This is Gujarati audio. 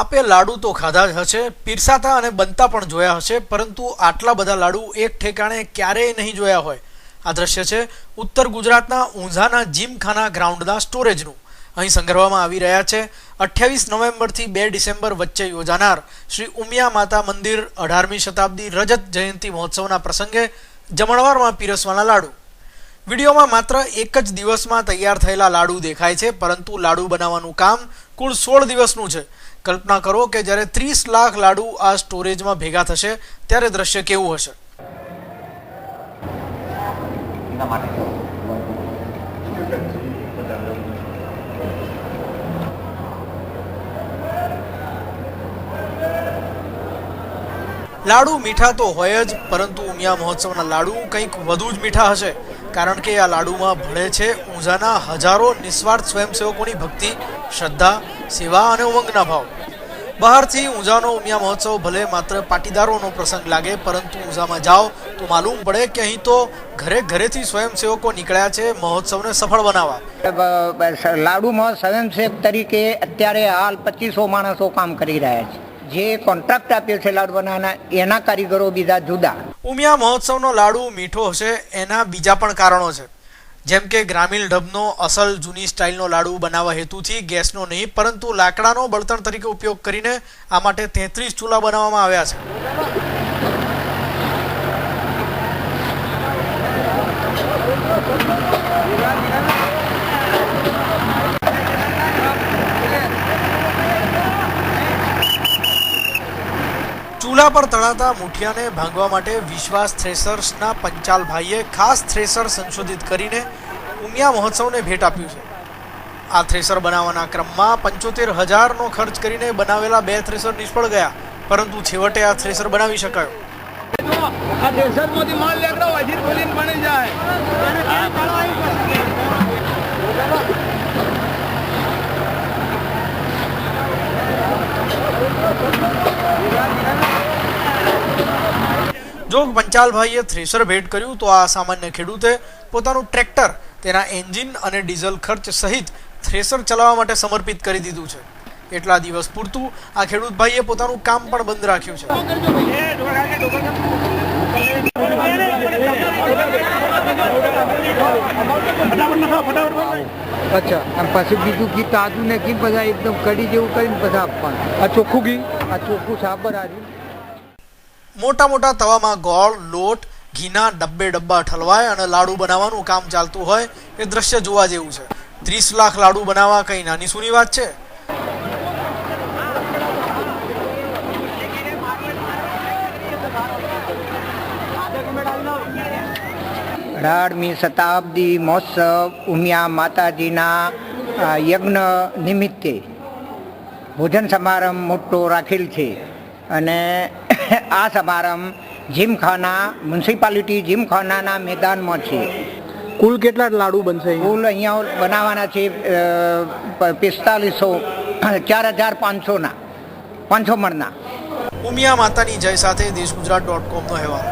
આપે લાડુ તો ખાધા જ હશે, પીરસાતા અને બનતા પણ જોયા હશે, પરંતુ આટલા બધા લાડુ એક ઠેકાણે ક્યારેય નહીં જોયા હોય. આ દ્રશ્ય છે ઉત્તર ગુજરાતના ઊંઝાના જીમખાના ગ્રાઉન્ડના સ્ટોરેજનું. અહીં સંગ્રહવામાં આવી રહ્યા છે 28 નવેમ્બરથી 2 ડિસેમ્બર વચ્ચે યોજાનાર શ્રી ઉમિયા માતા મંદિર 18મી શતાબ્દી રજત જયંતિ મહોત્સવના પ્રસંગે જમણવારમાં પીરસવાના લાડુ. વિડીયોમાં માત્ર એક જ દિવસમાં તૈયાર થયેલા લાડુ દેખાય છે, પરંતુ લાડુ બનાવવાનું કામ કુલ 16 દિવસનું છે. કલ્પના કરો કે જ્યારે 30 લાખ લાડુ આ સ્ટોરેજમાં ભેગા થશે ત્યારે દ્રશ્ય કેવું હશે. લાડુ મીઠા તો હોય જ, પરંતુ ઉમિયા મહોત્સવના લાડુ કંઈક વધુ જ મીઠા હશે, કારણ કે આ લાડુમાં ભળે છે ઊંઝાના હજારો નિસ્વાર્થ સ્વયંસેવકોની ભક્તિ, શ્રદ્ધા, સેવા અને ઉમંગના ભાવ. બહારથી ઊંઝાનો ઉમિયા મહોત્સવ ભલે માત્ર પાટીદારોનો પ્રસંગ લાગે, પરંતુ ઊંઝામાં જાઓ તો માલુમ પડે કે અહીં તો ઘરે ઘરેથી સ્વયંસેવકો નીકળ્યા છે મહોત્સવને સફળ બનાવવા. લાડુમાં સ્વયંસેવક તરીકે અત્યારે હાલ 2500 માણસો કામ કરી રહ્યા છે. જે કોન્ટ્રાક્ટ આપ્યો છે લાડુ બનાવવાના, એના કારીગરો બીજા જુદા. ઉમિયા મહોત્સવનો લાડુ મીઠો હશે એના બીજા પણ કારણો છે. જેમ કે ગ્રામીણ ઢબનો અસલ જૂની સ્ટાઇલનો લાડુ બનાવવા હેતુથી ગેસનો નહીં પરંતુ લાકડાનો બળતણ તરીકે ઉપયોગ કરીને આ માટે 33 ચૂલા બનાવવામાં આવ્યા છે. ચૂલા પર તળાતા મુઠિયાને ભાંગવા માટે વિશ્વાસ થ્રેસર્સના પંચાલભાઈએ ખાસ થ્રેસર સંશોધિત કરીને ઉમિયા મહોત્સવને ભેટ આપ્યું છે. આ થ્રેસર બનાવવાના ક્રમમાં 75,000નો ખર્ચ કરીને બનાવેલા 2 થ્રેસર નિષ્ફળ ગયા, પરંતુ છેવટે આ થ્રેસર બનાવી શકાયો. જો પંચાલભાઈએ થ્રેસર ભેટ કર્યું તો આ સામાન્ય ખેડૂતે પોતાનું ટ્રેક્ટર, તેના એન્જિન અને ડીઝલ ખર્ચ સહિત થ્રેસર ચલાવવા માટે સમર્પિત કરી દીધું છે. એટલા દિવસ પૂરતું આ ખેડૂત ભાઈએ પોતાનું કામ પણ બંધ રાખ્યું છે. અચ્છા, અને પછી બીજું ઘી તાજું ને ઘી બધા એકદમ કડી જેવું કરીને બધા આપવાનું. આ ચોખ્ખું ઘી, આ ચોખ્ખું સાબર આવ્યું. મોટા મોટા તવામાં ગોળ, લોટ, ઘીના ડબ્બા ઠલવાય અને લાડુ બનાવવાનું કામ ચાલતું હોય એ દ્રશ્ય જોવા જેવું છે. 30 લાખ લાડુ બનાવવા કઈ નાની સૂની વાત છે? અઢારમી શતાબ્દી મહોત્સવ ઉમિયા માતાજીના યજ્ઞ નિમિત્તે ભોજન સમારંભ મોટો રાખેલ છે. અને આ સમારંભ જીમખાના મ્યુનિસિપાલિટી જીમખાનાના મેદાનમાં છે. કુલ કેટલા લાડુ બનશે? કુલ અહીંયા બનાવવાના છે 4500, 4500 મણના. ઉમિયા માતાની જય સાથે દેશગુજરાત.com નો અહેવાલ.